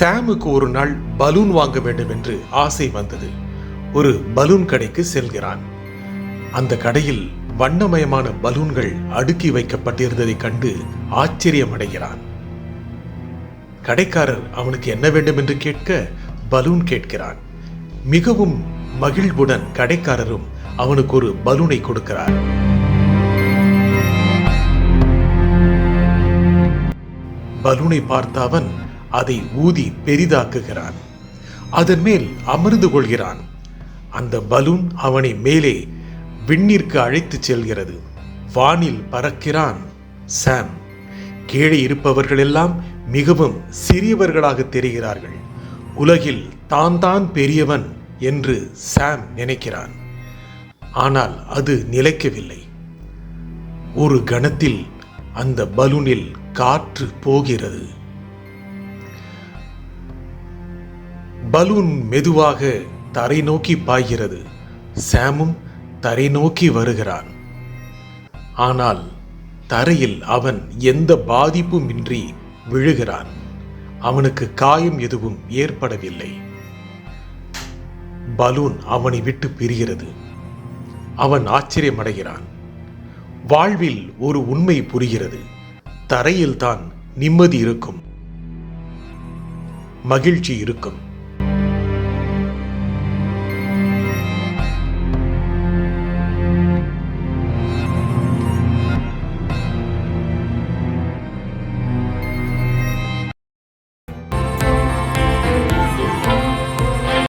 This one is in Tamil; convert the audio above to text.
சாமுக்கு ஒரு நாள் பலூன் வாங்க வேண்டும் என்று ஆசை வந்தது. ஒரு பலூன் கடைக்கு செல்கிறான். அந்த கடையில் வண்ணமயமான பலூன்கள் அடுக்கி வைக்கப்பட்டிருந்ததை கண்டு ஆச்சரியமடைகிறான். கடைக்காரர் அவனுக்கு என்ன வேண்டும் என்று கேட்க பலூன் கேட்கிறான். மிகவும் மகிழ்வுடன் கடைக்காரரும் அவனுக்கு ஒரு பலூனை கொடுக்கிறார். பலூனை பார்த்த அவன் அதை ஊதி பெரிதாக்குகிறான். அதன் மேல் அமர்ந்து கொள்கிறான். அந்த பலூன் அவனை மேலே விண்ணிற்கு அழைத்து செல்கிறது. வானில் பறக்கிறான் சாம். கீழே இருப்பவர்கள் எல்லாம் மிகவும் சிறியவர்களாக தெரிகிறார்கள். உலகில் தான் பெரியவன் என்று சாம் நினைக்கிறான். ஆனால் அது நிலைக்கவில்லை. ஒரு கணத்தில் அந்த பலூனில் காற்று போகிறது. பலூன் மெதுவாக தரை நோக்கி பாய்கிறது. சாமும் தரை நோக்கி வருகிறான். ஆனால் தரையில் அவன் எந்த பாதிப்பும் இன்றி விழுகிறான். அவனுக்கு காயம் எதுவும் ஏற்படவில்லை. பலூன் அவனை விட்டு பிரிகிறது. அவன் ஆச்சரியமடைகிறான். வாழ்வில் ஒரு உண்மை புரிகிறது. தரையில் தான் நிம்மதி இருக்கும், மகிழ்ச்சி இருக்கும்.